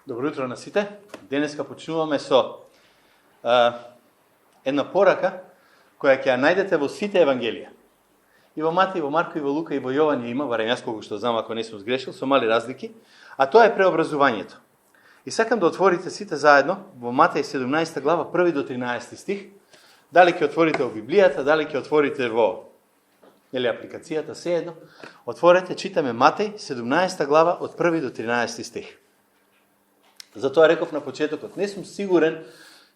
Добро утро на сите. Денеска почнуваме со една порака која ќе ја најдете во сите евангелија. И во Матеј, и во Марко, и во Лука, и во Јован ја има, барем јас колку што знам, ако не сум сгрешил, со мали разлики, а тоа е преобразувањето. И сакам да отворите сите заедно во Матеј 17 глава, 1 до 13 стих. Дали ќе отворите во Библијата, дали ќе отворите во апликацијата, seедно. Отворете, читаме Матеј 17 глава од 1 до 13 стих. Затоа реков на почетокот, не сум сигурен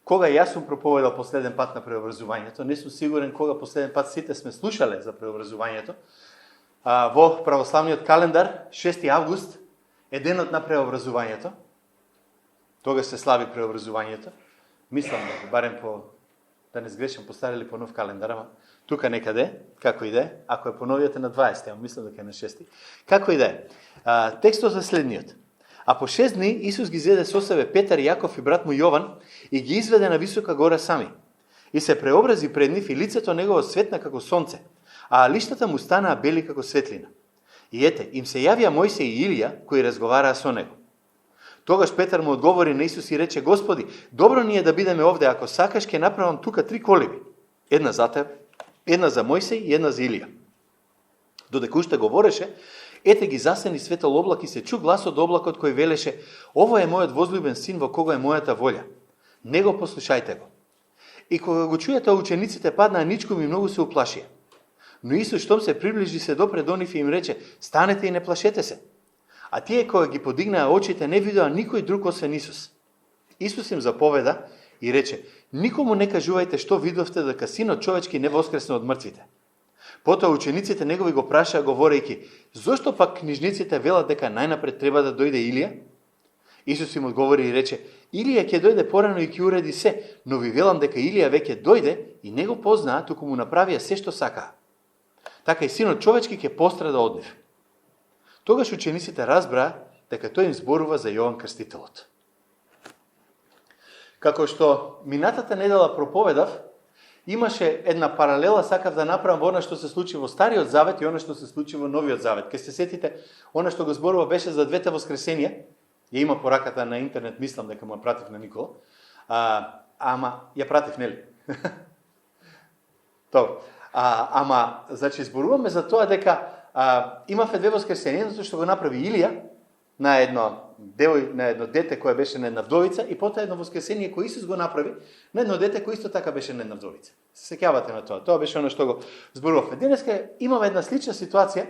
кога јас сум проповедал последен пат на преобразувањето, не сум сигурен кога последен пат сите сме слушале за преобразувањето. Во православниот календар, 6 август е денот на преобразувањето. Тога се слави преобразувањето. Мислам да барем да не сгрешам, поставили по нов календар, ама тука некаде, како и да е, ако е по новиот е на 20, ама мислам дека е на 6. Како и да е. Текстот е следниот. А по 6 дни Исус ги зеде со себе Петар, Јаков и брат му Јован и ги изведе на висока гора сами. И се преобрази пред нив и лицето негово светна како сонце, а лиштата му станаа бели како светлина. И ете, им се јавија Мојсей и Илија, кои разговараа со него. Тогаш Петар му одговори на Исус и рече: Господи, добро ни е да бидеме овде, ако сакаш ќе направам тука 3 колеби. Една за тебе, една за Мојсей и една за Илија. Додека уште говореше, ете ги засени светол облак и се чу глас од облакот кој велеше: Ово е мојот возлюбен син во кого е мојата волја. Него послушајте го. И кога го чуја тоа, учениците паднаа ничком и многу се уплашија. Но Исус штом се приближи, се допре до нив и им рече: Станете и не плашете се. А тие кога ги подигнаа очите не видоа никој друг освен Исус. Исус им заповеда и рече: Никому не кажувајте што видовте, дека Синот човечки не воскресне од мртвите. Потоа учениците негови го прашаа говорејќи: Зошто пак книжниците велат дека најнапред треба да дојде Илија? Исус им одговори и рече: Илија ќе дојде порано и ќе уреди се, но ви велам дека Илија веќе дојде и не го познаа, туку му направија се што сакаа. Така и Синот човечки ќе пострада од нив. Тогаш учениците разбраа дека тој им зборува за Јован Крстителот. Како што минатата недела проповедав, имаше една паралела, сакав да направам во она што се случи во Стариот Завет и она што се случи во Новиот Завет. Ке се сетите, она што го зборува беше за двете воскресенија. Ја има пораката на интернет, мислам дека му ја пратив на Никола. Ама ја пратив, нели? Добро. Ама, значи, зборуваме за тоа дека имаве две воскресенија, затоа што го направи Илија на едно дете кое беше на една вдовица и потоа едно воскресение кој Исус го направи на едно дете кој исто така беше на една вдовица. Се сеќавате на тоа? Тоа беше оно што го зборувавме. Денеска имаме една слична ситуација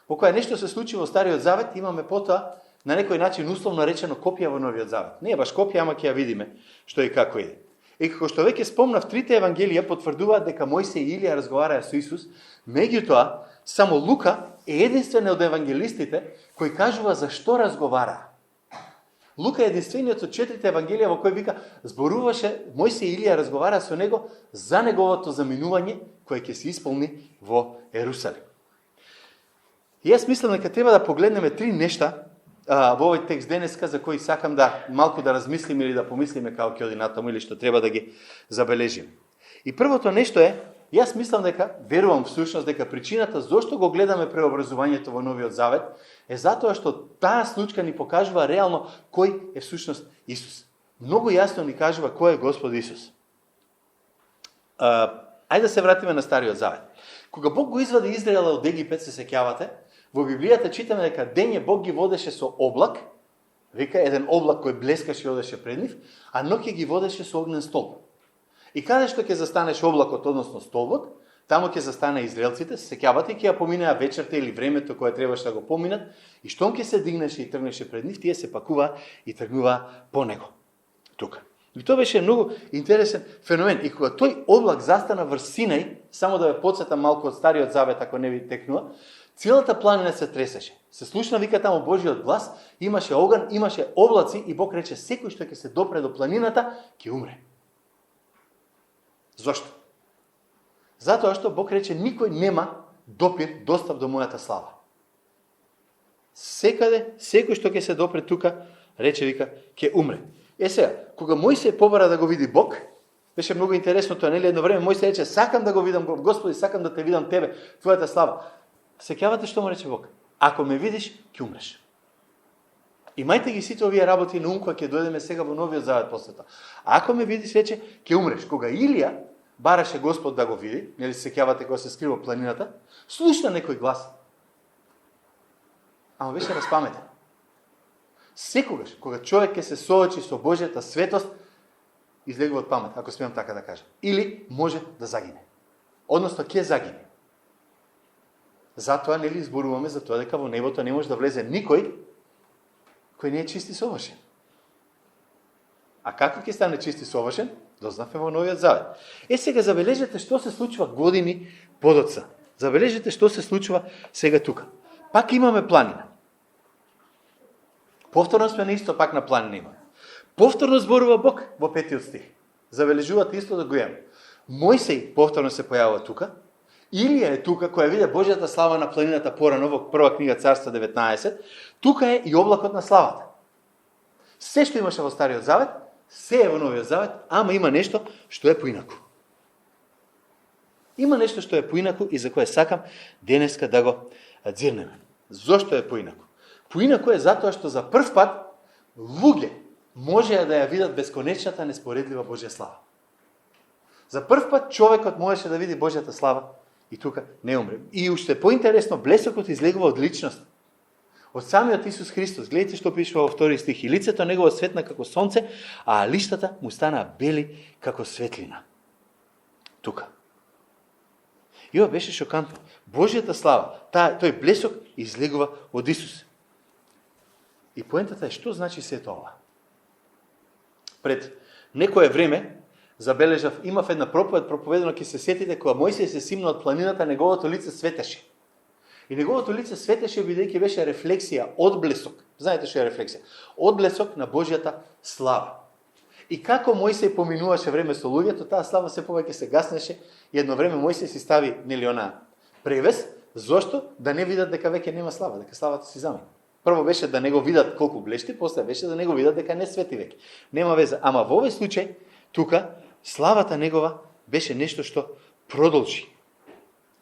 во која нешто се случи во Стариот Завет, имаме потоа на некој начин условно речено копија во Новиот Завет. Не е баш копија, ама ќе ја видиме што и како иде. И како што веќе спомнав, трите евангелија потврдуваат дека Мојсей и Илија разговараа со Исус, меѓутоа само Лука е единствен од евангелистите кој кажува за што разговараа. Лука е единствениот од 4 евангелија во кој вика зборуваше Мојсей и Илија разговараа со него за неговото заминување кое ќе се исполни во Ерусалим. И јас мислам дека треба да погледнеме 3 нешта во овој текст денеска за кои сакам да малку да размислиме или да помислиме како ќе оди натаму или што треба да ги забележиме. И првото нешто е, јас мислам дека, верувам всушност дека причината зошто го гледаме преобразувањето во Новиот Завет е затоа што таа случка ни покажува реално кој е всушност Исус. Многу јасно ни кажува кој е Господ Исус. Ајде да се вратиме на Стариот Завет. Кога Бог го извади Израела од Египет, се сеќавате, во Библијата читаме дека дење Бог ги водеше со облак, вика еден облак кој блескаше и одеше пред нив, а ноќе ги водеше со огнен столб. И каде што ќе застанеш облакот, односно столбот, таму ќе застане израелците, се сеќавате, ќе ја поминеа вечерта или времето кое требаше да го поминат, и штом ќе се дигнеше и тргнеше пред нив, тие се пакува и тргнува по него. Тука. И тоа беше многу интересен феномен. И кога тој облак застана врз Синај, само да ве потсетам малку од Стариот Завет, ако не ви текнува, целата планина се тресеше. Се слушна, вика таму Божиот глас, имаше оган, имаше облаци и Бог рече секој што ќе се допре до планината, ќе умре. Зошто? Затоа што Бог рече никој нема допир, достап до мојата слава. Секаде, секој што ќе се допре тука, рече вика, ќе умре. Сега, кога Мојсей побара да го види Бог, беше многу интересно тоа, нели едно време Мојсей рече: Сакам да го видам, Господи, сакам да те видам тебе, твојата слава. Сеќавате што му рече Бог? Ако ме видиш, ќе умреш. Имајте ги сите овие работи на ум кога ќе дојдеме сега во новиот завет после тоа. Ако ме видиш вече, ќе умреш. Кога Илија бараше Господ да го види, нели се сеќавате кога се скрива планината, слушна некој глас. Ама беше распаметен. Секогаш, кога човек ќе се соочи со Божјата светост, излегува од памет, ако смеам така да кажам. Или може да загине. Односно, ќе загине. Затоа нели зборуваме за тоа дека во небото не може да влезе никој кој не е чист и совршен. А како ќе стане чист и совршен? Дознавме во Новиот Завет. Сега забележете што се случува години подоцна. Забележете што се случува сега тука. Пак имаме планина. Повторно сме на исто пак на планина имаме. Повторно зборува Бог во 5 стих. Забележувате исто да го имаме. Мојсей повторно се појавува тука. Илија е тука, која виде Божјата слава на планината порано во прва книга Царства 19. Тука е и облакот на славата. Се што имаше во Стариот Завет, се е во Новиот Завет, ама има нешто што е поинаку. Има нешто што е поинаку и за кое сакам денеска да го дзирнеме. Зошто е поинаку? Поинаку е затоа што за прв пат луѓе можеа да ја видат бесконечната неспоредлива Божја слава. За прв пат човекот можеше да види Божјата слава и тука не умре. И уште поинтересно, блесокот излегува од личност. Од самиот Исус Христос. Гледайте што пишува во 2 стих. И лицето негово светна како сонце, а лиштата му стана бели како светлина. Тука. И ова беше шокантно. Божјата слава, тој блесок излегува од Исус. И поентата е што значи сето ова? Пред некое време забележав, имав една проповедено, ќе се сетите, кога Мојсија се симна од планината, неговото лице светеше. И неговото лице светеше бидејќи беше рефлексија, одблесок. Знаете што е рефлексија? Одблесок на Божјата слава. И како Мојсија поминуваше време со луѓето, таа слава се повеќе се гаснеше и едно време Мојсија си стави нели она превес, зошто да не видат дека веќе нема слава, дека славата си замина. Прво беше да не го видат колку блешти, после беше да не го видат дека не свети веќе. Нема веза, ама во овој случај тука славата негова беше нешто што продолжи.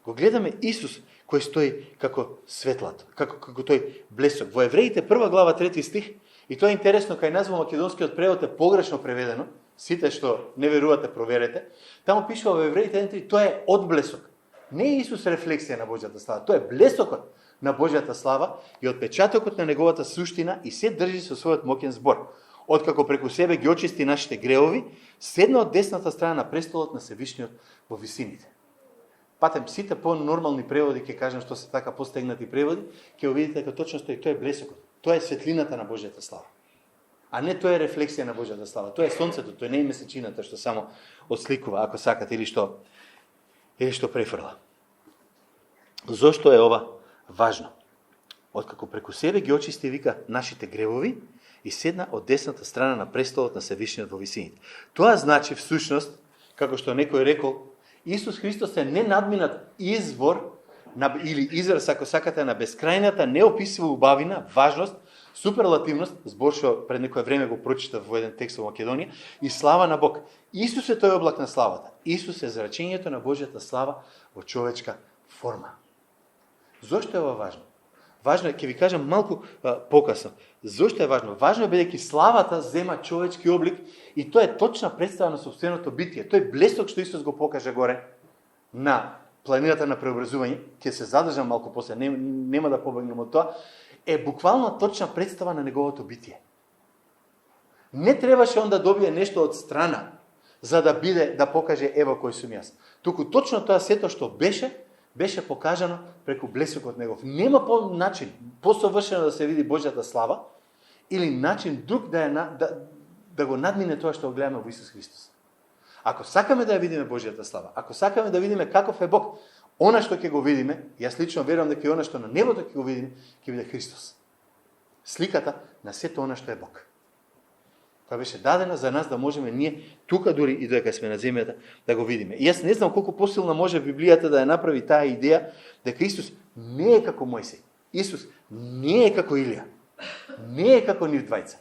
Го гледаме Исус кој стои како светлато, како тој блесок. Во Евреите 1 глава 3 стих, и тоа е интересно, кај нас во македонскиот превод е погрешно преведено, сите што не верувате проверете, таму пишува во Евреите 1:3, тоа е одблесок. Не е Исус рефлексија на Божјата слава, тоа е блесокот на Божјата слава и отпечатокот на неговата суштина и се држи со својот моќен збор. Откако преку себе ги очисти нашите греови, седна од десната страна на престолот на Севишниот во висините. Патем сите по-нормални преводи, ќе кажам што се така постегнати преводи, ќе го видите дека точно стои, тоа е блесокот. Тоа е светлината на Божјата слава. А не тоа е рефлексија на Божјата слава. Тоа е сонцето, тоа не е месечината што само отсликува, ако сакате, или што префрла. Зошто е ова важно? Откако преку себе ги очисти, вика, нашите гревови и седна од десната страна на престолот на Севишниот во висините. Тоа значи всушност, како што некој рекол, Исус Христос е ненадминат извор или израз, ако сакате, на бескрајната, неописива убавина, важност, суперлативност, збор што пред некое време го прочитав во еден текст во Македонија, и слава на Бог. Исус е тој облак на славата. Исус е зрачењето на Божјата слава во човечка форма. Зошто е ова важно? Важно е, ќе ви кажам малку покасно. Зошто е важно? Важно е бидејќи славата зема човечки облик и тоа е точна представа на собственото битие. Тој блесок што Исус го покаже горе на планината на преобразување, ќе се задржам малку после, нема да побегнем од тоа, е буквално точна представа на неговото битие. Не требаше он да добие нешто од страна за да биде да покаже ево кој сум јас. Туку точно тоа сето што беше покажано преку блесокот негов. Нема начин посовршено да се види Божјата слава или начин друг да го надмине тоа што го гледаме во Исус Христос. Ако сакаме да ја видиме Божјата слава, ако сакаме да видиме каков е Бог, она што ќе го видиме, јас лично верувам дека и она што на небото ќе го видиме, ќе биде Христос. Сликата на сето она што е Бог. Која беше дадена за нас да можеме ние тука дури и додека сме на земјата да го видиме. И јас не знам колку посилна може Библијата да ја направи таа идеја дека Исус не е како Мојсей. Исус не е како Илија. Не е како нив двајца.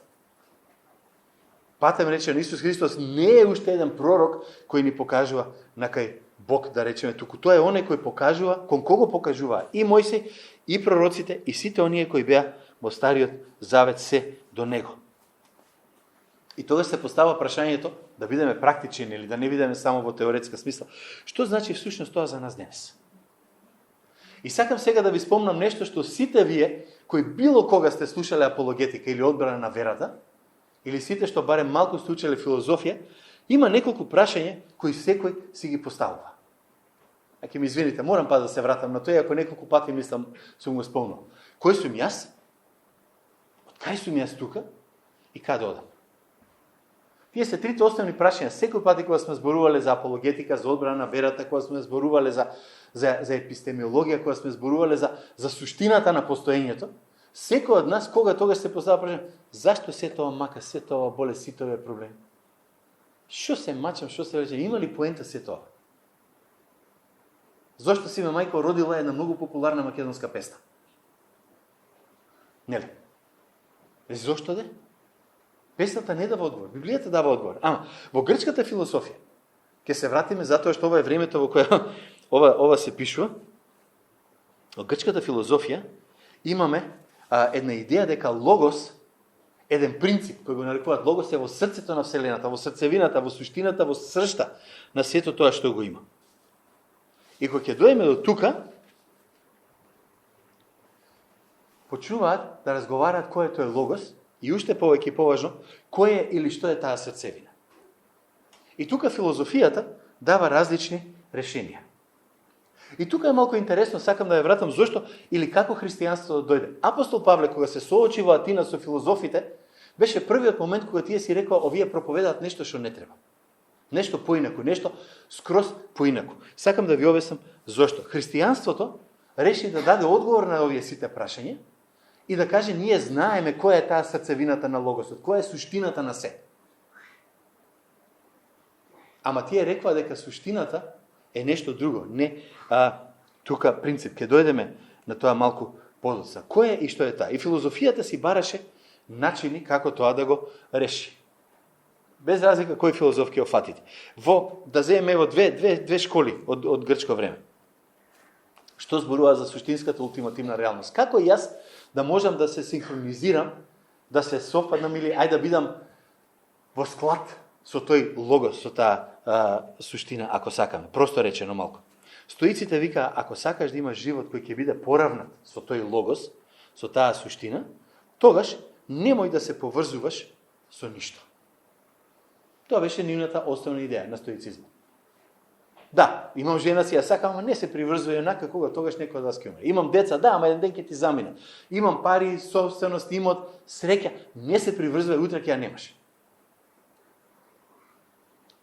Патем речено, Исус Христос не е уште еден пророк кој ни покажува на кај Бог, да речеме, туку тоа е оној кој покажува, кон кого покажува и Мојсей, и пророците, и сите оние кои беа во Стариот Завет се до него. И тогаш се постава прашањето да бидеме практични или да не бидеме само во теоретска смисла. Што значи всушност тоа за нас денес? И сакам сега да ви спомнам нешто што сите вие кои било кога сте слушале апологетика или одбрана на верата, или сите што барем малку сте учеле филозофија, има неколку прашања кои секој си ги поставува. А ќе ми извините, морам па да се вратам на тоа, ако неколку пати мислам сум го спомнал. Кој сум јас? Од кај сум јас тука? И каде одам? Тие се трите основни прашања. Секој пати кога сме зборувале за апологетика, за одбрана на верата, кога сме зборувале за епистемиологија, кога сме зборувале за суштината на постоењето, секој од нас кога тогаш се поставува прашање: зашто се тоа мака, се тоа боле, сите овие проблеми? Што се мачам, што се рече, има ли поента се тоа? Зошто си ме мајка родила една многу популарна македонска песна? Нели? Зошто де? Песната не дава одговор, Библијата дава одговор. Ама, во грчката философија, ќе се вратиме затоа што ова е времето во кое ова се пишува. Во грчката филозофија имаме една идеја дека логос, еден принцип кој го нарекуваат логос, е во срцето на вселената, во срцевината, во суштината, во сршта на сето тоа што го има. И кога ќе дојдеме до тука, почнуваат да разговараат кој е тој логос и уште повеќе поважно, кој е или што е таа срцевина. И тука филозофијата дава различни решенија. И тука е малку интересно, сакам да ја вратам зошто или како христијанството дојде. Апостол Павле, кога се соочи во Атина со филозофите, беше првиот момент кога тие си рекоа: овие проповедаат нешто што не треба. Нешто поинаку, нешто скроз поинаку. Сакам да ви објаснам зошто. Христијанството реши да даде одговор на овие сите прашања и да каже: ние знаеме која е таа срцевината на логосот, која е суштината на се. Ама тие рекоа дека суштината е нешто друго. Не, тука принцип, ќе дојдеме на тоа малку подоцна. Кој е и што е таа? И филозофијата си бараше начини како тоа да го реши. Без разлика кој филозоф ќе офатите. Да земеме во две школи од грчко време. Што зборува за суштинската ултимативна реалност? Како јас да можам да се синхронизирам, да се совпаднам или ајде да бидам во склад со тој логос, со таа суштина, ако сакаме. Просто речено малку. Стоиците вика: ако сакаш да имаш живот кој ќе биде поравнат со тој логос, со таа суштина, тогаш немој да се поврзуваш со ништо. Тоа беше нивната основна идеја на стоицизмот. Да, имам жена си, ја сакам, ама не се приврзува онака кога тогаш некој од вас ќе умре. Имам деца, да, ама еден ден ќе ти замина. Имам пари, собственост, имот, среќа, не се приврзува, утре ќе ја немаш.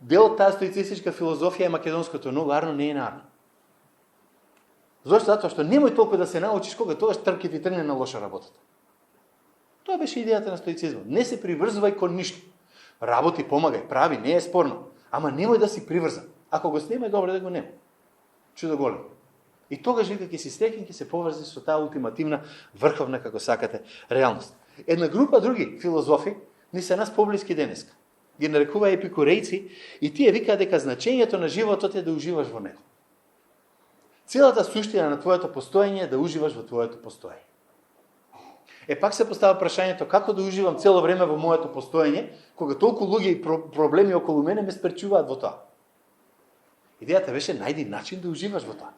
Дел од таа стоицистичка филозофија е македонското, но арно не е нарно. Зошто? Затоа што немој толку да се научиш кога тогаш ќе ти тргне на лоша работата. Тоа беше идејата на стоицизмот. Не се приврзувај кон ништо. Работи, помагај, прави, не е спорно. Ама немој да си приврзан. Ако го снема, е добро да го нема. Чудо голем. И тогаш вика ќе си среќен, ќе се поврзи со таа ултимативна, врховна, како сакате, реалност. Една група други филозофи ни се нас поблиски денеска. Ги нарекува епикурејци и тие викаат дека значењето на животот е да уживаш во него. Целата суштина на твоето постоење е да уживаш во твоето постоење. Пак се постава прашањето како да уживам цело време во моето постоење, кога толку луѓе и проблеми околу мене ме спречуваат во тоа. Идејата беше: најди начин да уживаш во тоа.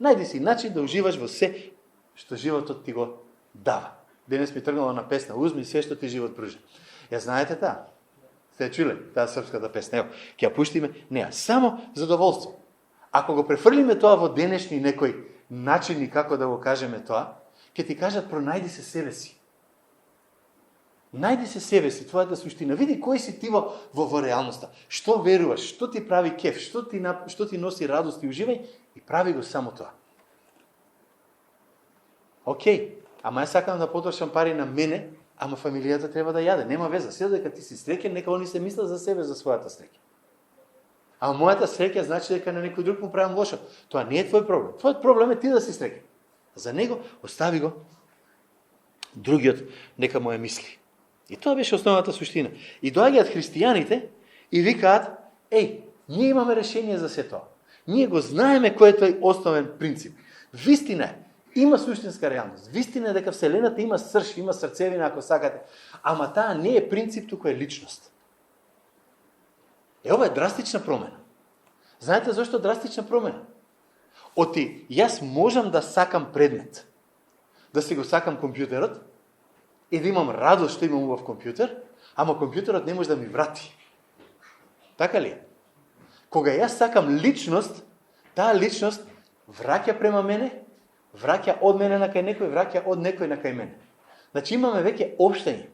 Најди си начин да уживаш во се што животот ти го дава. Денес ми тргнала на песна: узми се што ти живот пружа. Ја знаете таа? Сте чуле таа српската песна? Ево, ќе ја пуштиме неа. Само задоволство. Ако го префрлиме тоа во денешни некои начини како да го кажеме тоа, ќе ти кажат: пронајди се себе си. Најди се себе си, твојата суштина. Види кој си ти во реалноста. Што веруваш, што ти прави кеф, што ти носи радост и уживај, и прави го само тоа. Океј, ама ја сакам да потрошам пари на мене, ама фамилијата треба да јаде. Нема веза. Се дека ти си среќен, нека они се мислат за себе, за својата среќа. А мојата среќа значи дека на некој друг му правам лошо. Тоа не е твој проблем. Твојот проблем е ти да си среќен. За него остави го другиот нека му ја мисли. И тоа беше основната суштина. И доаѓаат христијаните и викаат: еј, ние имаме решение за се тоа. Ние го знаеме кој е тој основен принцип. Вистина е, Има суштинска реалност. Вистина е дека Вселената има срж, има срцевина, ако сакате. Ама таа не е принцип, туку е личност. Ова е драстична промена. Знаете зашто драстична промена? Оти, јас можам да сакам предмет, да си го сакам компјутерот и да имам радост што имам убав компјутер, ама компјутерот не може да ми врати. Така ли? Кога јас сакам личност, таа личност враќа према мене, враќа од мене на кај некој, враќа од некој на кај мене. Значи имаме веќе општење.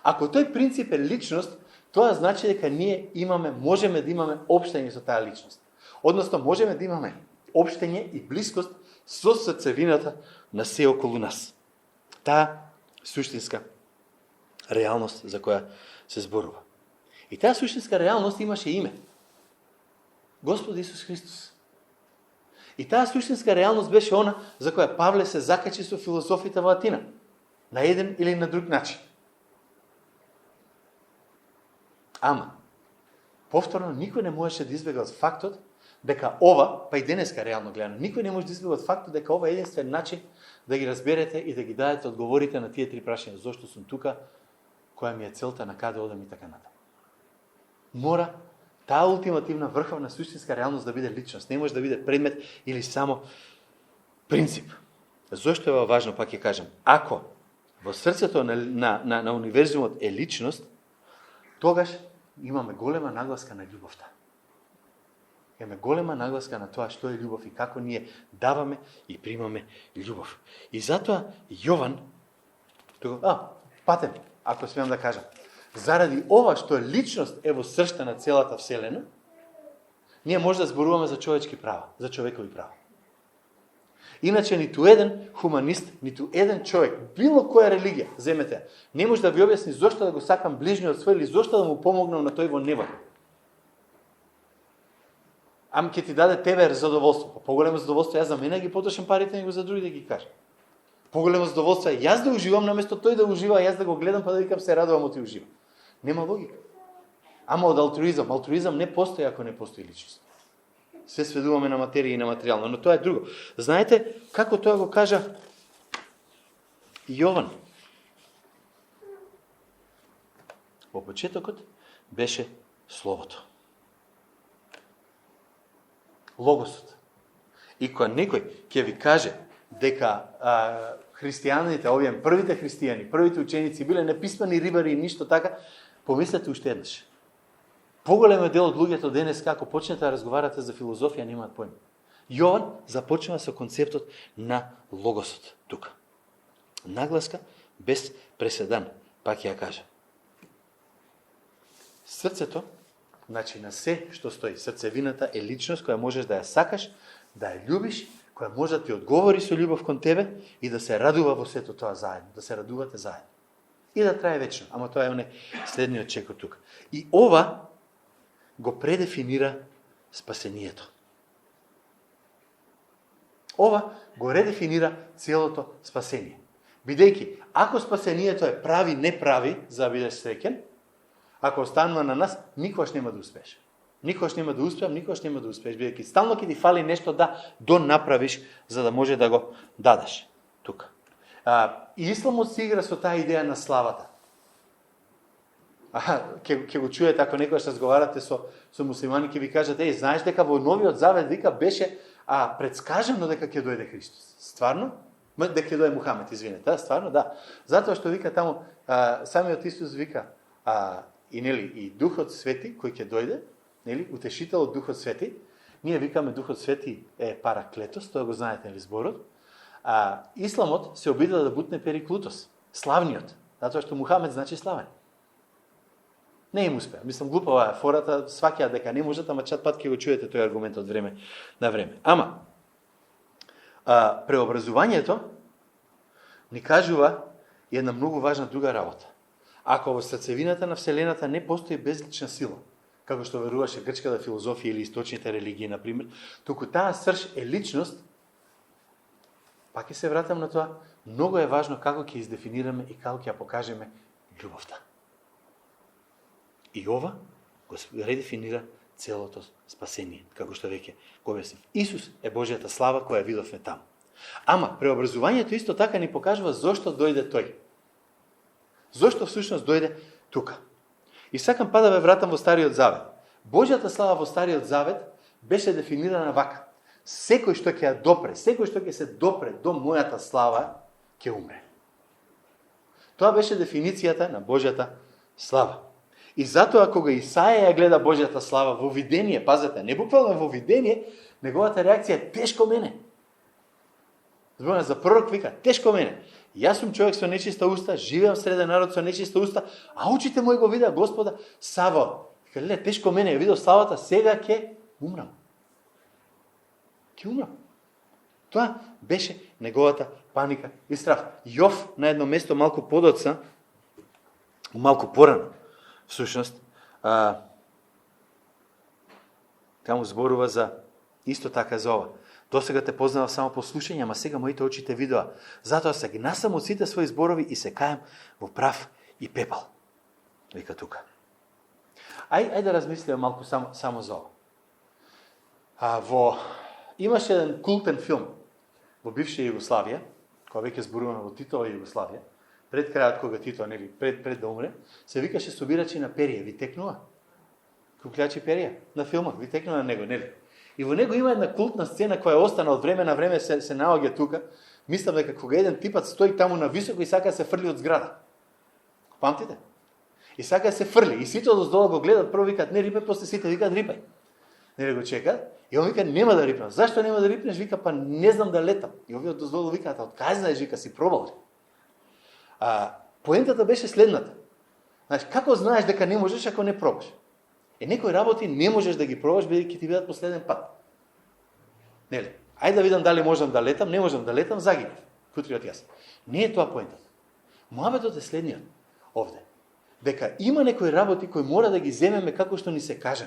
Ако тој принцип е личност, тоа значи дека ние можеме да имаме општење со таа личност. Односно, можеме да имаме општење и блискост со срцевината на се околу нас. Таа суштинска реалност за која се зборува. И таа суштинска реалност имаше име. Господ Исус Христос. И таа суштинска реалност беше она за која Павле се закачи со философите во Атина. На еден или на друг начин. Ама, повторно, никој не можеше да избега од фактот дека ова, па и денеска реално гледано, никој не може да избега од фактот дека ова е единствен начин да ги разберете и да ги дадете одговорите на тие три прашања. Зошто сум тука, која ми е целта, на каде одам и така натаму. Мора таа ултимативна врховна суштинска реалност да биде личност, не може да биде предмет или само принцип. Зошто е ова важно, пак ќе кажам. Ако во срцето на универзумот е личност, тогаш имаме голема нагласка на љубовта. Имаме голема нагласка на тоа што е љубов и како ние даваме и примаме љубов. И затоа Јован, патем, ако смеам да кажам, заради ова што е личност е во сршта на целата Вселена, ние може да зборуваме за човечки права, за човекови права. Иначе ниту еден хуманист, ниту еден човек, било која религија, земете, не може да ви објасни зошто да го сакам ближниот свој или зошто да му помогнам на тој во небо. Ам ќе ти даде тебе задоволство. Поголемо задоволство јас за мене ги потрошам парите, него за други да ги кажам. Поголемо задоволство е јас да уживам наместо тој да ужива, јас да го гледам па да викам се радувам оти ужива. Нема логика. Ама од алтруизам, алтруизам не постои ако не постои личност. Се сведуваме на материја и на материјално, но тоа е друго. Знаете како тоа го кажа Јован? Во почетокот беше Словото. Логосот. И кога некој ќе ви каже дека христијаните, овие првите христијани, првите ученици биле неписмени рибари и ништо така, помислете уште еднаш. Поголем дел од луѓето денес како почнете да разговарате за филозофија немаат поим. Јован започнува со концептот на логосот тука. Нагласка без преседан, пак ја кажа. Срцето, значи на се што стои, срцевината е личност која можеш да ја сакаш, да ја љубиш, која може да ти одговори со љубов кон тебе и да се радува во сето тоа заедно, да се радувате заедно. И да трае вечно, ама тоа е следниот чекор тука. И ова го предефинира спасението. Ова го редефинира целото спасение. Бидејќи, ако спасението е прави, не прави, за да бидеш среќен, ако останува на нас, никогаш нема да успееш. Никогаш нема да успеам, никогаш нема да успееш, бидејќи стално ќе ти фали нешто да донаправиш, за да може да го дадеш тука. И исламот се игра со таа идеја на славата. Ќе го чуете ако некогаш разговарате со муслимани, ќе ви кажат, знаеш дека во Новиот Завет вика беше предскажано дека ќе дојде Христос. Стварно? Дека ќе дојде Мухамед, извинете, стварно, да. Затоа што вика таму, самиот Исус вика, и Духот Свети кој ќе дојде, утешителот Духот Свети, ние викаме Духот Свети е Параклетос, тоа го знаете зборот. Исламот се обидува да бутне Периклутос, славниот, затоа што Мухамед значи славен. Не им успеа. Мислам, глупава е фората, сваќаат дека не можат, ама чат пат ќе го чуете тој аргумент од време на време. Ама, преобразувањето ни кажува една многу важна друга работа. Ако во срцевината на Вселената не постои безлична сила, како што веруваше грчката филозофија или источните религии, например, туку таа срж е личност, пак ќе се вратам на тоа, многу е важно како ќе издефинираме и како ќе ја покажеме љубовта. И ова го редефинира целото спасение, како што веќе го објаснив. Исус е Божјата слава која видовме таму. Ама, преобразувањето исто така ни покажува зошто дојде тој. Зошто всушност дојде тука. И сакам па да ве вратам во Стариот Завет. Божјата слава во Стариот Завет беше дефинирана вака. Секој што ќе ја допре, секој што ќе се допре до мојата слава, ќе умре. Тоа беше дефиницијата на Божјата слава. И затоа кога Исаја ја гледа Божјата слава во видение, пазете, не буквално во видение, неговата реакција е тешко мене. Зборна за пророк вика, тешко мене. Јас сум човек со нечиста уста, живеам среде народ со нечиста уста, а очите мои го видеа Господа Саваот. Вика, тешко мене, ја видел славата, сега ќе умрам. Ќе умрам. Тоа беше неговата паника и страх. Јов на едно место малку подоцна, малку порано, всушност, таму зборува за исто така за ова. Досега те познавав само по слушање, ама сега моите очи те видоа. Затоа се гнасам од сите своји зборови и се кајам во прав и пепал. Вика тука. Ај да размислиме малку само за ова. Имаше еден култен филм во бивша Југославија, која веќе зборувана во Титова Југославија, пред крајот кога Тито, нели, пред да умре, се викаше Собирачи на перија. Ви текнува? Куклячи перија на филмот, ви текнува на него, нели? И во него има една култна сцена која остана од време на време се наоѓа тука. Мислам дека кога еден типат стои таму на високо и сака да се фрли од зграда. Памтите? И сака да се фрли. И сите одоздолу го гледат, прво викат не рипај, после сите викат рипај. Нели го чекат? И он вика нема да рипнам. Зашто нема да рипнеш? Вика па не знам да летам. И овие одоздолу викаат од кај знаеш, вика си пробал ли? Поентата беше следната. Значи како знаеш дека не можеш ако не пробаш? Некои работи не можеш да ги пробаш бидејќи ти бидат последен пат. Нели? Ајде да видам дали можам да летам, не можам да летам, загинав. Кутриот јас. Не е тоа поентата. Муабетот е следниот овде. Дека има некои работи кои мора да ги земеме како што ни се кажа.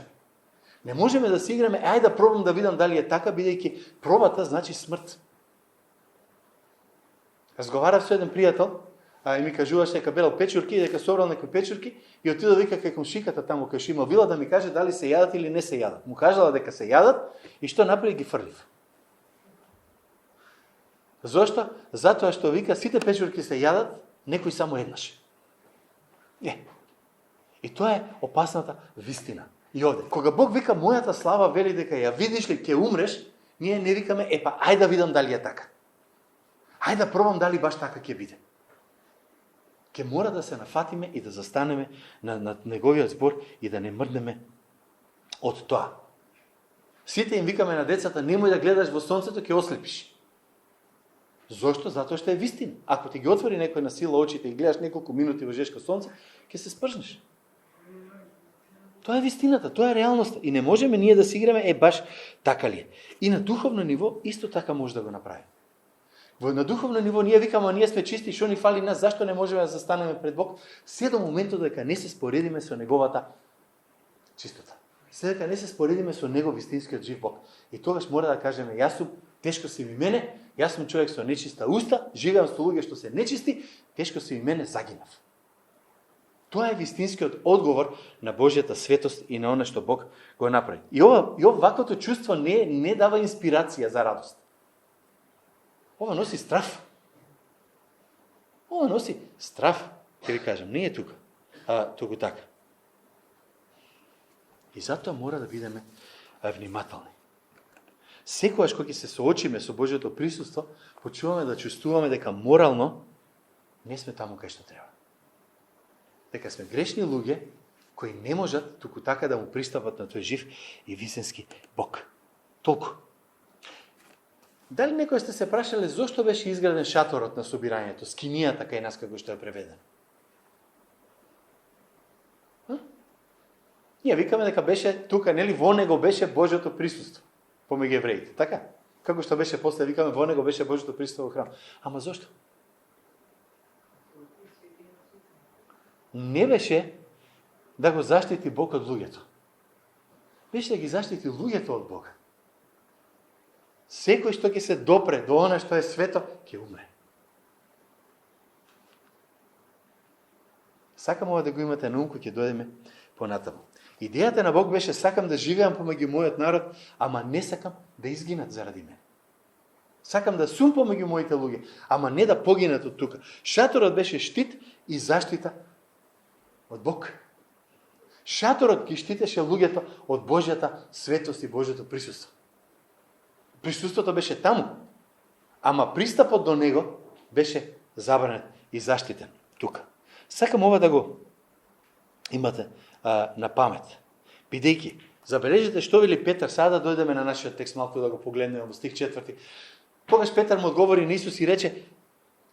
Не можеме да си играме, ајде да пробам да видам дали е така, бидејќи пробата значи смрт. Разговарав со еден пријател, и ми кажуваше дека берал печурки, дека собрал некои печурки и отида вика кај комшиката таму кај што има вила да ми каже дали се јадат или не се јадат. Му кажала дека се јадат и што направи ги фрлив. Зошто? Затоа што вика сите печурки се јадат, некој само еднаш. И тоа е опасната вистина. И овде, кога Бог вика мојата слава, вели дека ја видиш ли ќе умреш, ние не викаме ајде да видам дали е така. Ајде да пробам дали баш така ќе биде. Ке мора да се нафатиме и да застанеме на неговиот збор и да не мрднеме од тоа. Сите им викаме на децата, немој да гледаш во сонцето, ќе ослепиш. Зошто? Затоа што е вистина. Ако ти ги отвори некој на сила очите и гледаш неколку минути во жешко сонце, ќе се спржнеш. Тоа е вистината, тоа е реалноста. И не можеме ние да си играме, баш така ли е. И на духовно ниво исто така може да го направиме. На духовно ниво ние викаме, ние сме чисти, што ни фали нас, зашто не можеме да застанеме пред Бог, се до моментот дека не се споредиме со неговата чистота. Се дека не се споредиме со негов вистинскиот жив Бог. И тогаш мора да кажеме, јас сум, тешко си ми мене, јас сум човек со нечиста уста, живеам со луѓе што се нечисти, тешко си ми мене, загинав. Тоа е вистинскиот одговор на Божјата светост и на оно што Бог го направи. И ваквото чувство не дава инспирација за радост. Ова носи страф. Ова носи страф, ќе ви кажам, не е тука, туку така. И затоа мора да бидеме внимателни. Секогаш кога ќе се соочиме со Божјото присуство, почуваме да чувствуваме дека морално не сме таму кај што треба. Дека сме грешни луѓе кои не можат туку така да му пристапат на тој жив и висенски Бог. Толку. Дали некој сте се прашале зошто беше изграден шаторот на собирањето, скинијата кај нас како што е преведено? Ние викаме дека беше тука, нели, во него беше Божјото присуство, помеѓу евреите, така? Како што беше после, викаме, во него беше Божјото присуство во храм. Ама зошто? Не беше да го заштити Бог од луѓето. Беше да ги заштити луѓето од Бога. Секој што ќе се допре до она што е свето, ќе умре. Сакам ова да го имате на ум кога ќе дојдеме понатаму. Идејата на Бог беше сакам да живеам помеѓу мојот народ, ама не сакам да изгинат заради мене. Сакам да сум помеѓу моите луѓе, ама не да погинат од тука. Шаторот беше штит и заштита од Бог. Шаторот ги штитеше луѓето од Божјата светост и Божјото присуство. Присуството беше таму, ама пристапот до него беше забранет и заштитен тука. Сакам ова да го имате на памет. Бидејќи, забележите што вели Петар, сега да дојдеме на нашиот текст малку да го погледнеме во стих 4. Тогаш Петар му одговори на Исус и рече: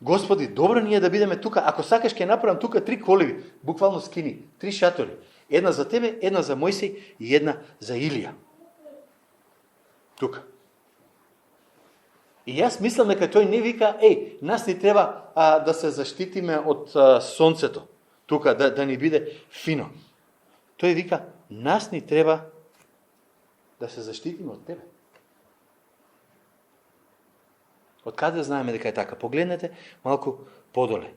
Господи, добро ни е да бидеме тука. Ако сакаш ќе направам тука 3 коливи, буквално скини, 3 шатори. Една за тебе, една за Мојсей и една за Илија. Тука. И јас мислам дека тој не вика: нас ни треба да се заштитиме од сонцето, тука да ни биде фино. Тој вика: нас ни треба да се заштитиме од тебе. Од каде знаеме дека е така? Погледнете малку подоле.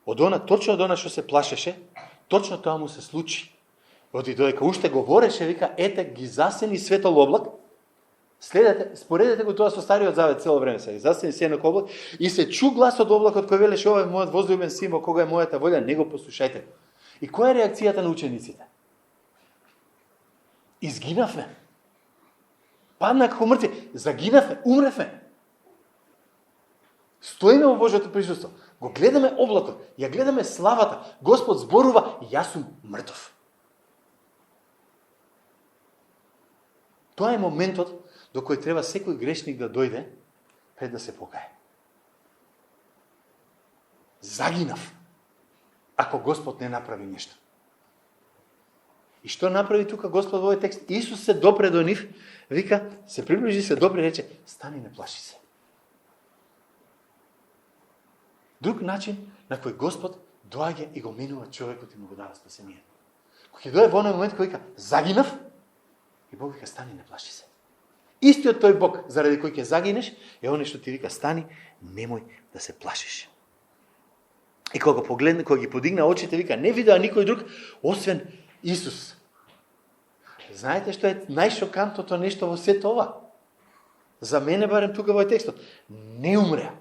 Точно од она што се плашеше, точно тоа му се случи. Оди додека уште говореше, вика: ете ги засени светол облак. Следете, споредете го тоа со Стариот Завет цело време се. Засени сенок облак и се чу глас од облакот кој велеше: ова е мојот возлюбен син, во кога е мојата волја, него послушајте. И која е реакцијата на учениците? Изгинавме. Падна како мртви. Загинавме, умревме. Стоиме во Божјото присуство. Го гледаме облакот, ја гледаме славата. Господ зборува: јас сум мртов. Тоа е моментот до кој треба секој грешник да дојде пред да се покае. Загинав, ако Господ не направи нешто. И што направи тука Господ во овој текст? Исус се допре до нив, вика, се приближи, се допре, рече: стани, не плаши се. Друг начин на кој Господ доаѓа и го минува човекот и му го дава спасение. Кој ќе дојде во оној момент кој вика: загинав, и Бог вика: стани, не плаши се. Истиот тој Бог, заради кој ќе загинеш, е оној што ти вика: стани, немој да се плашиш. И кога го погледна, кога ги подигна очите, вика: не видеа никој друг освен Исус. Знаете што е најшокантното нешто во сето ова? За мене барем тука во текстот: не умреа.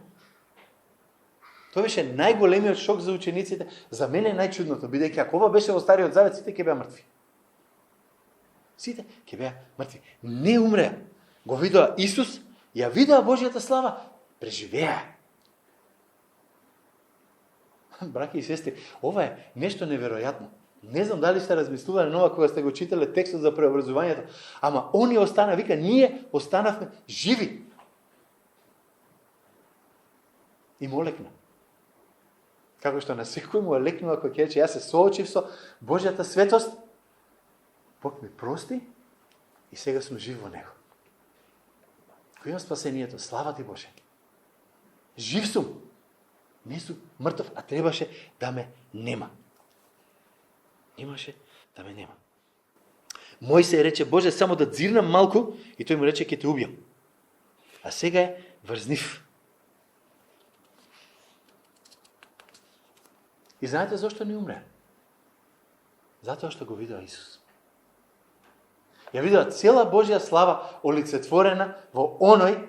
Тоа беше најголемиот шок за учениците. За мене е најчудното, бидејќи ако ова беше во Стариот Завет, сите ќе беа мртви. Сите ќе беа мртви. Не умреа. Го видоа Исус, ја видоа Божјата слава, преживеа. Браќи и сестри, ова е нешто неверојатно. Не знам дали сте размислували на ова кога сте го читале текстот за преобразувањето, ама они остана, вика, ние останавме живи. И му лекна. Како што на секој му е лекнува кој ќе рече: јас се соочив со Божјата светост, Бог ми прости и сега сум жив во него. Кој има спасението? Слава ти Боже. Жив сум. Не сум мртов, а требаше да ме нема. Имаше да ме нема. Мојсей рече: Боже, само да дзирнам малку, и тој му рече: ќе те убијам. А сега е врзнив. И знаете зашто не умре? Затоа што го видеа Исус. Ја видеа цела Божја слава олицетворена во оној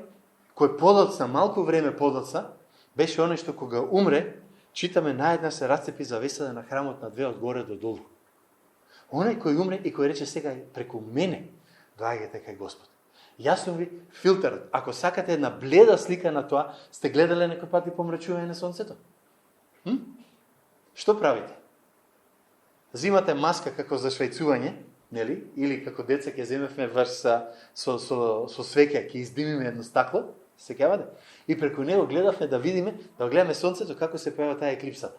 кој подоцна, малку време подоцна, беше оној што кога умре, читаме наеднаш се расцепи завесата на храмот на две од горе до долу. Оној кој умре и кој рече: сега преку мене доаѓате кај Господ. Јас сум ви филтерот. Ако сакате една бледа слика на тоа, сте гледале некој пат и помрачување на сонцето? Што правите? Зимате маска како за швајцување, нели? Или како деца ќе земевме со свеќа, ќе издимиме едно стакло, сеќавате? И преку него гледавме да видиме, да гледаме сонцето како се појава таа еклипсата.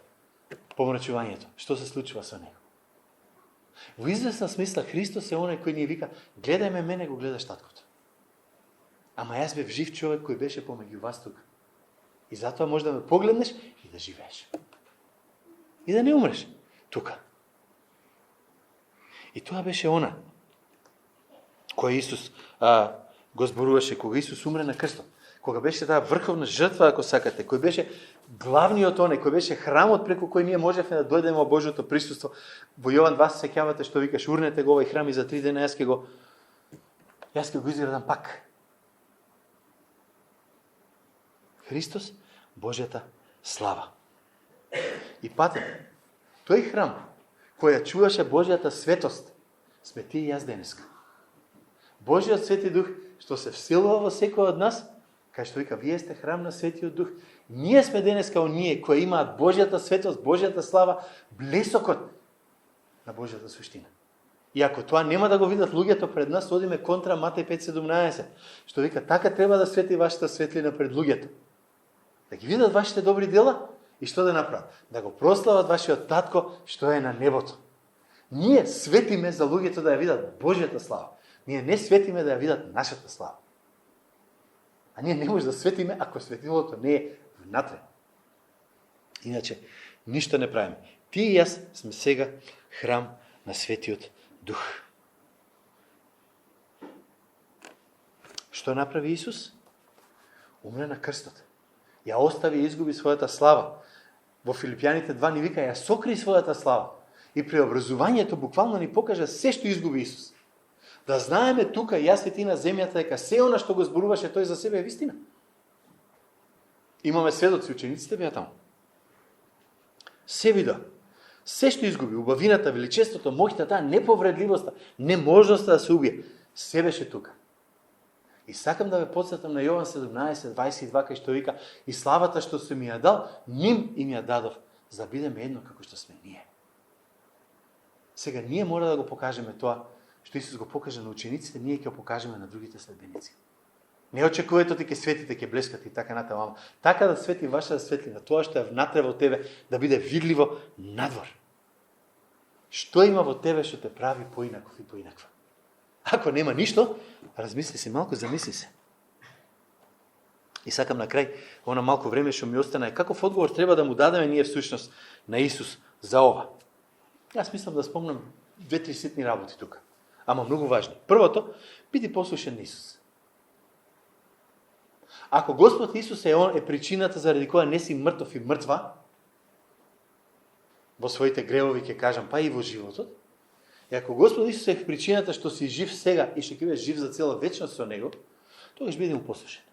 Помрачувањето. Што се случува со него? Во известна смисла Христос е оној кој ни вика: гледај ме мене, го гледаш таткото. Ама јас бев жив човек кој беше помеѓу вас тука. И затоа може да ме погледнеш и да живееш. И да не умреш тука. И тоа беше она кој Исус го зборуваше кога Исус умре на крстот. Кога беше таа врховна жртва, ако сакате, кој беше главниот оној, кој беше храмот преку кој ние можевме да дојдеме во Божјото присуство. Во Јован 2 се сеќавате што викаш: урнете го овој храм и за 3 дена јас ќе го изградам пак. Христос, Божјата слава. И патете, тој храм, која чуваше Божјата светост, сме ти и јас денеска. Божјиот Свети Дух, што се вселува во секој од нас, кај што вика, вие сте храм на Светиот Дух. Ние сме денеска оние кои имаат Божјата светост, Божјата слава, блесокот на Божјата суштина. И ако тоа нема да го видат луѓето пред нас, одиме контра Матеј 5:17, што вика, така треба да свети вашата светлина пред луѓето. Да ги видат вашите добри дела и што да направат? Да го прослават вашиот татко што е на небото. Ние светиме за луѓето да ја видат Божјата слава. Ние не светиме да ја видат нашата слава. А ние не може да светиме ако светилото не е внатре. Иначе, ништо не правиме. Ти и јас сме сега храм на Светиот Дух. Што направи Исус? Умре на крстот. Ја остави и изгуби својата слава. Во Филипјаните 2 ни вика, ја сокри својата слава. И преобразувањето буквално ни покажа се што изгуби Исус. Да знаеме тука, јас и ти на земјата, дека се она што го зборуваше тој за себе е вистина. Имаме сведоци, учениците беа таму. Се вида. Се што изгуби, убавината, величеството, моќта, таа неповредливоста, неможноста да се убие, се беше тука. И сакам да ве подсетам на Јован 17:22, кај што вика, и славата што се ми ја дал, ним им ја дадов, за да бидеме едно како што сме ние. Сега ние мора да го покажеме тоа, што Исус го покаже на учениците, ние ќе го покажеме на другите следбеници. Не очекувате ти ќе светите, ќе блескате и така натаму. Така да свети вашата светлина, тоа што е внатре во тебе, да биде видливо надвор. Што има во тебе што те прави поинаков и поинаква? Ако нема ништо, размисли се малку, замисли се. И сакам на крај, она малку време што ми остана, каков одговор треба да му дадеме ние всушност на Исус за ова? Јас мислам да спомнам 2-3 ситни работи тука, ама многу важни. Првото, биди послушен на Исус. Ако Господ Исус е причината заради која не си мртов и мртва, во своите гревови ќе кажам, па и во животот, и ако Господ Исус е причината што си жив сега и што ќе бидеш жив за цела вечност со Него, тогаш биди му послушен.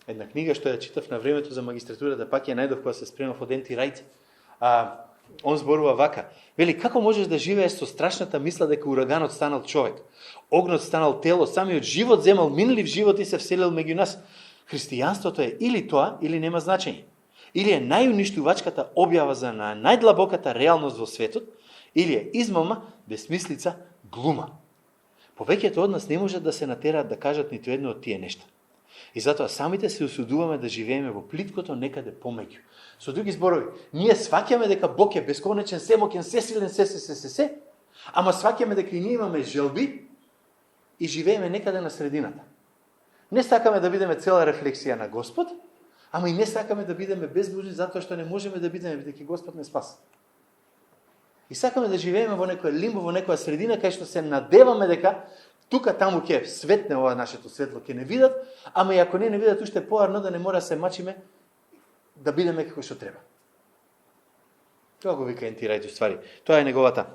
Една книга што ја читав на времето за магистратурата, пак ја најдов кога се спремав од Енти Рајт, он зборува вака. Вели, како можеш да живееш со страшната мисла дека ураганот станал човек, огнот станал тело, самиот живот земал минлив живот и се вселил меѓу нас? Христијанството е или тоа, или нема значење. Или е најуништувачката објава за најдлабоката реалност во светот, или е измама, безсмислица, глума. Повеќето од нас не можат да се натераат да кажат ниту едно од тие нешта. И затоа самите се осудуваме да живееме во плиткото некаде помеѓу. Со други зборови, ние сваќаме дека Бог е бесконечен, семоќен, сесилен, се, ама сваќаме дека и ние имаме желби и живееме некаде на средината. Не сакаме да бидеме цела рефлексија на Господ, ама и не сакаме да бидеме безбожни затоа што не можеме да бидеме, бидејќи Господ не спаси. И сакаме да живееме во некоја лимбо, во некоја средина, кај што се надеваме дека тука таму ќе светне ова нашето светло, ќе не видат, ама и ако не видат уште поарно, да не мора се мачиме да бидеме како што треба. Тоа го вика Енти Рајт, ствари. Тоа е неговата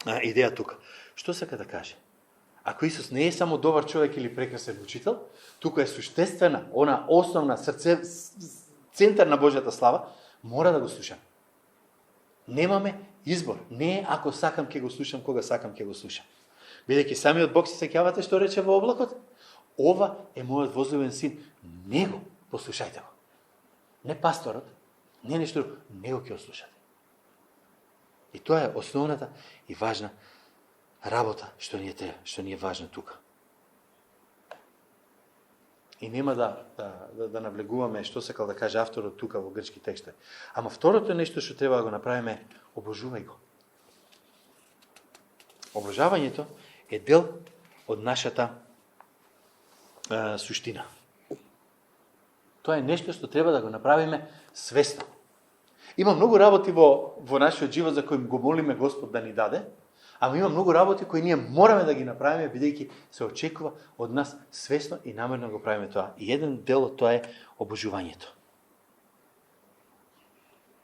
идеја тука. Што сака да каже? Ако Исус не е само добар човек или прекрасен учител, тука е суштествена, она основна срце, центар на Божјата слава, мора да го слушам. Немаме избор. Не е ако сакам ќе го слушам, кога сакам ќе го слушам. Бидејќи самиот Бог се сеќавате што рече во облакот, ова е мојот возлюбен син, него послушајте го. Не пасторот, не нешто, него ќе ослушате. И тоа е основната и важна работа што ни е важна тука. И нема да навлегуваме што сакал да каже авторот тука во грчки текстови. Ама второто нешто што треба да го направиме, обожувај го. Обожавањето е дел од нашата суштина. Тоа е нешто што треба да го направиме свесно. Има многу работи во нашиот живот за кои го молиме Господ да ни даде, ама има многу работи кои ние мораме да ги направиме, бидејќи се очекува од нас свесно и намерно го правиме тоа. И еден дел од тоа е обожувањето.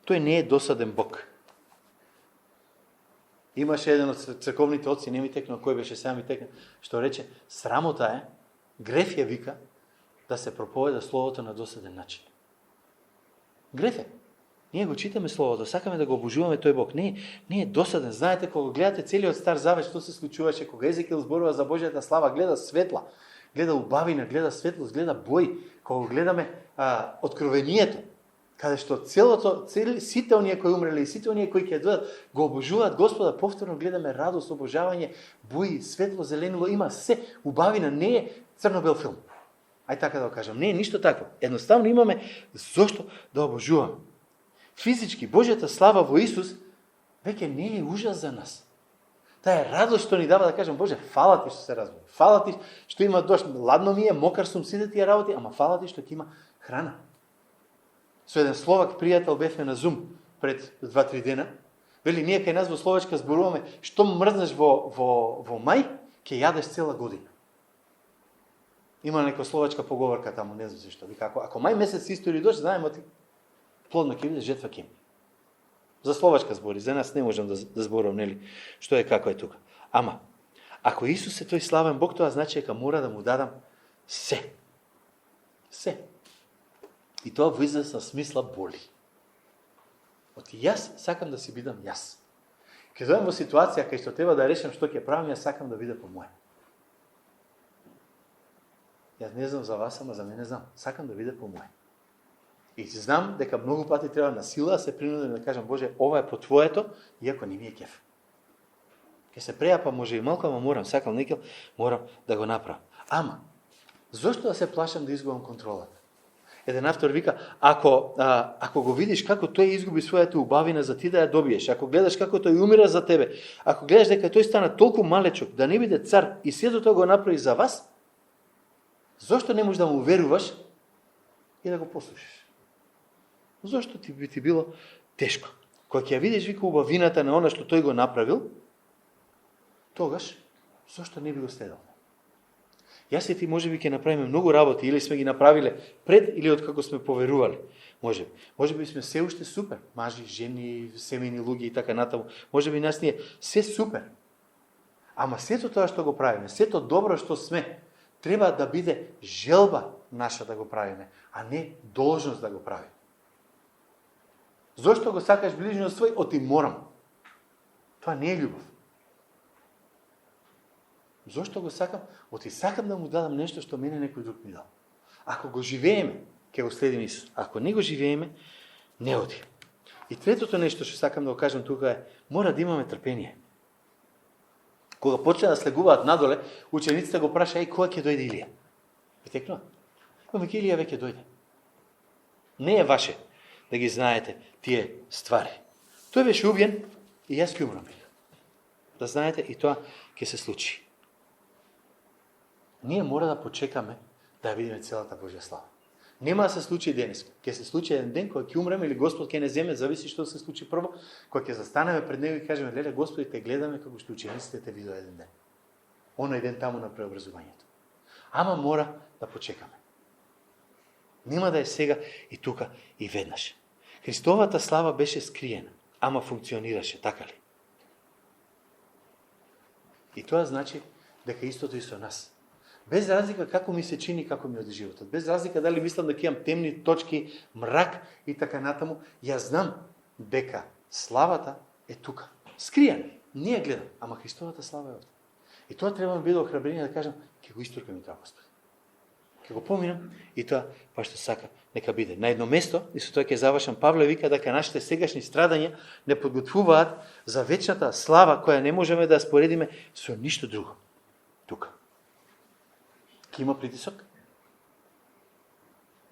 Тој не е досаден Бог. Имаше еден од црковните отци, не ми текна кој беше, сега ми текна, што рече, срамота е, греф ја вика, да се проповеда Словото на досаден начин. Гледайте, ние го читаме Словото, сакаме да го обожуваме тој Бог. Не е досаден. Знаете, кога гледате целиот Стар Завет, што се случуваше, кога Езекил зборува за Божјата слава, гледа светла, гледа убавина, гледа светлост, гледа бој. Кога гледаме откровението, каде што сите оние кои умрели и сите оние кои ќе дојдат, го обожуваат Господа, повторно гледаме радост, обожавање, бои, светло, зеленило, има се убавина, не е црно-бел филм. Ај така да го кажам, не е ништо такво. Едноставно имаме зошто да обожуваме. Физички, Божјата слава во Исус веќе не е ужас за нас. Таа е радост што ни дава да кажем, Боже, фала ти што се разбуди. Фала ти што има дошт, ладно ми е, мокар сум, сите тие работи, ама фала ти што ќе има храна. Со еден словак пријател бевме на Зум пред 2-3 дена. Вели, ние кај нас во Словачка зборуваме, што мрзнеш во мај, ќе јадеш цела година. Има нека словачка поговорка таму, не знам зашто. Вика, ако мај месец истори дош, знаеме ти плодно ќе биде, жетва ќе. За Словачка збори, за нас не можам да зборам, нели, што е како е тука. Ама, ако Исус е тој славен Бог, тоа значи дека мора да му дадам се. Се. И тоа во известна смисла боли. Оти јас сакам да си бидам јас. Ке дојам во ситуација кај што треба да решам што ќе правам, јас сакам да биде по моје. Јас не знам за вас, ама за мене знам. Сакам да биде по моје. И знам дека многу пати треба на сила да се принудам да кажам, Боже, ова е по твоето, иако не ми е кеф. Ке се прејапам, може и малку, ама морам, сакам некел, морам да го направам. Ама, зошто да се плашам да изгубам контролата? Еден автор вика, ако го видиш како тој изгуби својата убавина за ти да ја добиеш, ако гледаш како тој умира за тебе, ако гледаш дека тој стана толку малечок да не биде цар и сето тоа го направи за вас, зошто не можеш да му веруваш и да го послушаш? Зошто ти би ти било тешко? Кога ќе ја видиш вика убавината на она што тој го направил, тогаш зошто не би го следал? Јас и ти можеби ќе направиме многу работи, или сме ги направиле пред, или откако сме поверували. Можеби сме се уште супер, мажи, жени, семејни луѓе и така натаму. Можеби нас ние се супер. Ама сето тоа што го правиме, сето добро што сме, треба да биде желба наша да го правиме, а не должност да го правиме. Зошто го сакаш ближниот свој? Оти морам. Тоа не е љубов. Зошто го сакам? Оти сакам да му дадам нешто што мене некој друг ми дал. Ако го живееме, ќе го следим Исус. Ако не го живееме, не оди. И третото нешто што сакам да го кажам тука е, мора да имаме трпение. Кога почне да слегуваат надоле, учениците го праша, кога ќе дојде Илија? Витекнува. Веќе Илија веќе дојде. Не е ваше да ги знаете тие ствари. Тој беше убиен и јас ќе умрам. Да знаете, и тоа ќе се случи. Ние мора да почекаме да ја видиме целата Божја слава. Нема да се случи денес. Ќе се случи еден ден кога ќе умреме или Господ ќе не земе, зависи што се случи прво, кога ќе застанеме пред него и кажеме, леле Господи, те гледаме како што учениците те видоа еден ден. Оној ден таму на преобразувањето. Ама мора да почекаме. Нема да е сега и тука и веднаш. Христовата слава беше скриена, ама функционираше, така ли? И тоа значи дека истото и со нас. Без разлика како ми се чини, како ми оди животот. Без разлика дали мислам дека имам темни точки, мрак и така натаму, јас знам дека славата е тука. Скриена. Не ја гледам, ама Христовата слава е овде. И тоа треба да биде охрабрение да кажам, ќе го истуркам и тоа, Господи. Ќе го поминам и тоа па што сака нека биде. На едно место, и со тоа ќе завршам, Павле вика дека нашите сегашни страдања не подготвуваат за вечната слава која не можеме да ја споредиме со ништо друго. Тука. Ке има притисок?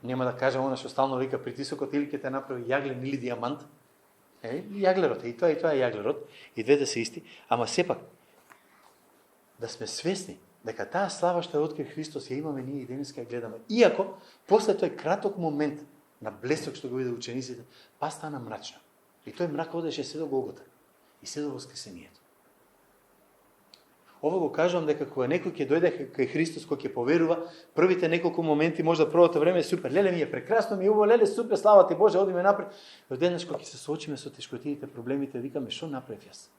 Нема да кажам она што стално вика притисокот или ќе те направи јаглен или диамант. Јаглерот, и тоа е јаглерот, и двете се исти, ама сепак да сме свесни дека таа слава што ја откри Христос ја имаме ние и денеска ја гледаме. Иако после тој краток момент на блесок што го виде учениците, па стана мрачно. И тој мрак одеше се до Голгота и се до воскресението. Ова го кажувам дека кога некој ќе дојде кај Христос, кој ќе поверува, првите неколку моменти, можда првото време е супер, леле ми е прекрасно, ми е убаво, леле супер, слава ти Боже, одиме напред. И одеднаш кога ќе се соочиме со тешкотиите, проблемите, викаме што направив јас?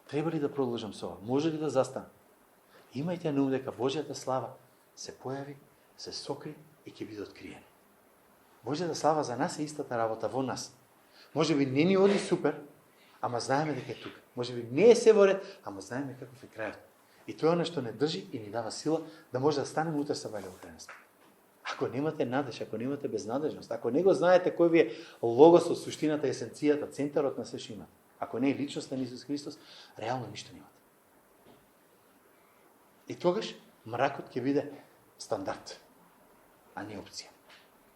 Треба ли да продолжам со ова? Може ли да застанам? Имајте на ум дека Божјата слава се појави, се сокри и ќе биде откриен. Божјата слава за нас е истата работа во нас. Може би не ни оди супер, ама знаеме дека е тука. Може би не е се во ред, ама знаеме каков е крајот. И тоа е нешто не држи и ни дава сила да може да станеме утре са вајле во крайност. Ако немате надеж, ако немате безнадежност, ако не го знаете кој ви е логосот, суштината, есенцијата, центарот на се што имате, ако не е личноста на Исус Христос, реално ништо немате. И тогаш мракот ќе биде стандард, а не опција.